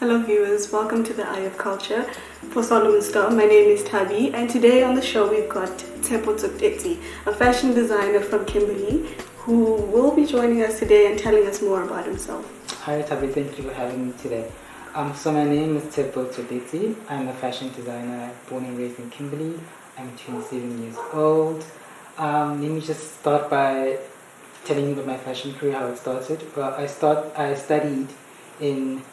Hello viewers, welcome to the Eye of Culture for Solomon Star. My name is Tabi, and today on the show we've got Tsepo Tsotetsi, a fashion designer from Kimberley, who will be joining us today and telling us more about himself. Hi Tabi, thank you for having me today. So my name is Tsepo Tsotetsi. I'm a fashion designer born and raised in Kimberley. I'm 27 years old. Let me just start by telling you about my fashion career, how it started. Well, I studied in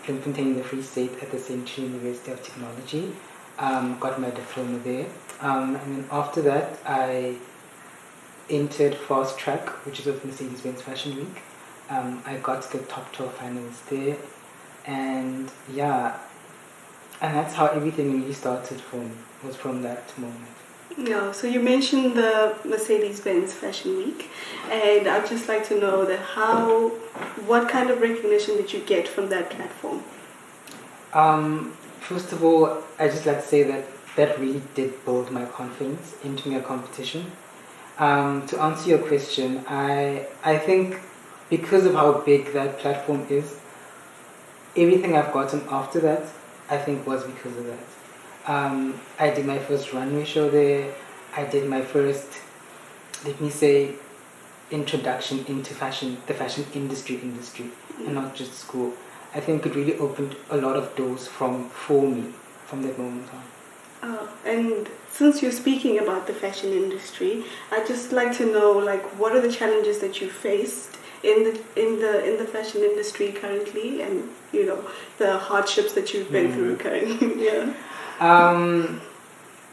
Bloemfontein in the Free State at the Central University of Technology. Got my diploma there. And then after that, I entered Fast Track, which is with MercedesBenz Fashion Week. I got to the top 12 finals there. And that's how everything really started was from that moment. Yeah, so you mentioned the Mercedes-Benz Fashion Week, and I'd just like to know what kind of recognition did you get from that platform? First of all, I just like to say that really did build my confidence into a competition. To answer your question, I think because of how big that platform is, everything I've gotten after that, I think was because of that. I did my first runway show there. I did my first, let me say, introduction into fashion, the fashion industry, and not just school. I think it really opened a lot of doors for me from that moment on. And since you're speaking about the fashion industry, I'd just like to know, what are the challenges that you faced in the fashion industry currently, and the hardships that you've been through currently. Yeah.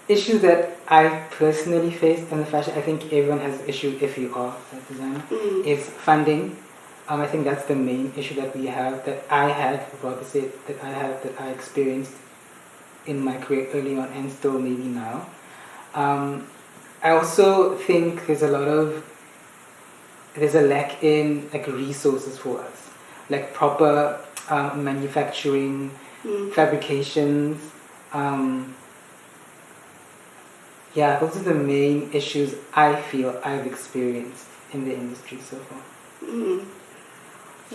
Issues that I personally faced in the fashion, I think everyone has an issue if you are a designer, is funding. I think that's the main issue that I experienced in my career early on and still maybe now. I also think there's a lack in resources for us, like proper manufacturing, fabrications. Those are the main issues I feel I've experienced in the industry so far.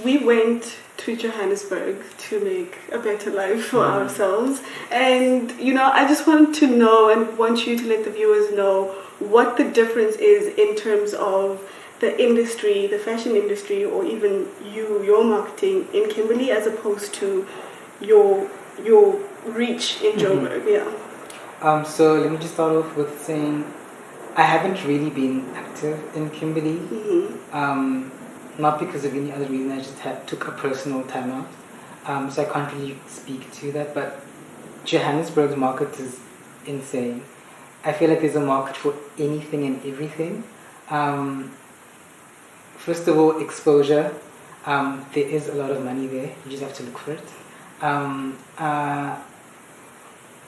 We went to Johannesburg to make a better life for ourselves, and I just want to know and want you to let the viewers know what the difference is in terms of the industry, the fashion industry, or even your marketing in Kimberley as opposed to your reach in Joburg. So let me just start off with saying I haven't really been active in Kimberley. Not because of any other reason. I just took a personal time out. So I can't really speak to that. But Johannesburg's market is insane. I feel like there's a market for anything and everything. First of all, exposure. There is a lot of money there. You just have to look for it.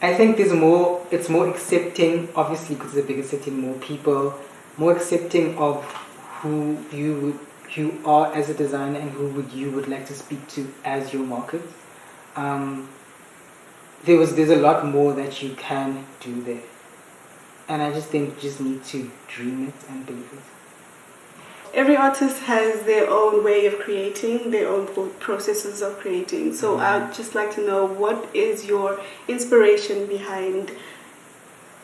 I think it's more accepting, obviously because it's a bigger city, more people, more accepting of who you are as a designer and who you would like to speak to as your market. There's a lot more that you can do there. And I just think you just need to dream it and believe it. Every artist has their own way of creating, their own processes of creating. So I'd just like to know, what is your inspiration behind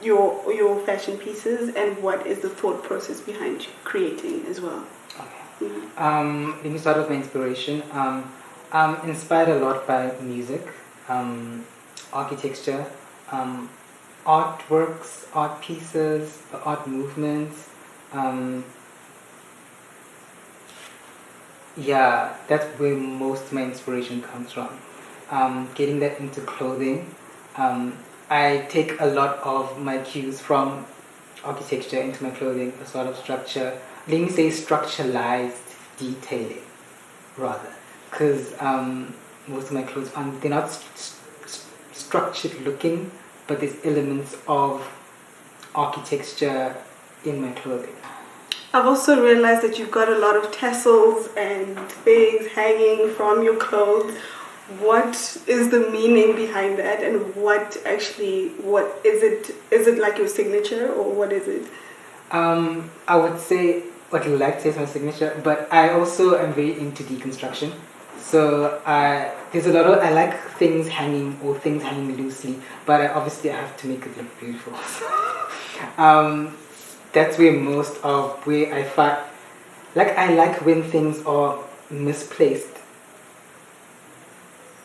your fashion pieces, and what is the thought process behind creating as well? Okay. Let me start with my inspiration. I'm inspired a lot by music, architecture, artworks, art pieces, art movements. That's where most of my inspiration comes from. Getting that into clothing. I take a lot of my cues from architecture into my clothing, a sort of structure. Let me say structuralized detailing, rather. Because most of my clothes, they're not structured looking, but there's elements of architecture in my clothing. I've also realized that you've got a lot of tassels and things hanging from your clothes. What is the meaning behind that, and what is it? Is it like your signature, or what is it? I would say what I like to say is my signature, but I also am very into deconstruction. So there's a lot of, I like things hanging or things hanging loosely, but obviously I have to make it look beautiful. That's where most of where I find, like I like when things are misplaced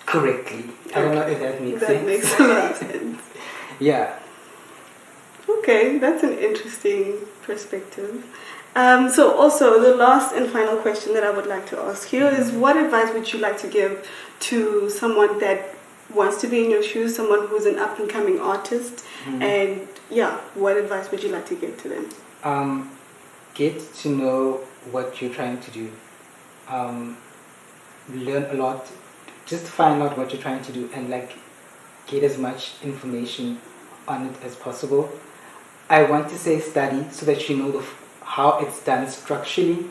correctly. I don't know if that makes sense. That makes a lot of sense. Yeah. Okay, that's an interesting perspective. So also the last and final question that I would like to ask you is, what advice would you like to give to someone that wants to be in your shoes, someone who's an up and coming artist, and yeah, what advice would you like to give to them? Get to know what you're trying to do. Learn a lot. Just find out what you're trying to do and like get as much information on it as possible. I want to say study so that you know how it's done structurally,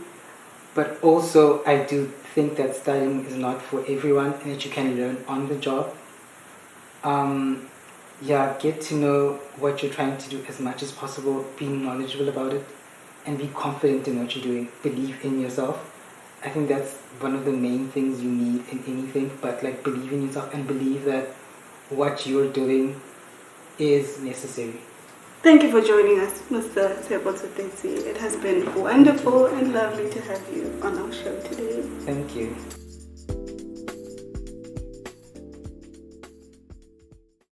but also I do think that studying is not for everyone and that you can learn on the job. Get to know what you're trying to do as much as possible, be knowledgeable about it, and be confident in what you're doing. Believe in yourself. I think that's one of the main things you need in anything, but like believe in yourself and believe that what you're doing is necessary. Thank you for joining us, Mr. Tsepo Tsotetsi. It has been wonderful and lovely to have you on our show today. Thank you.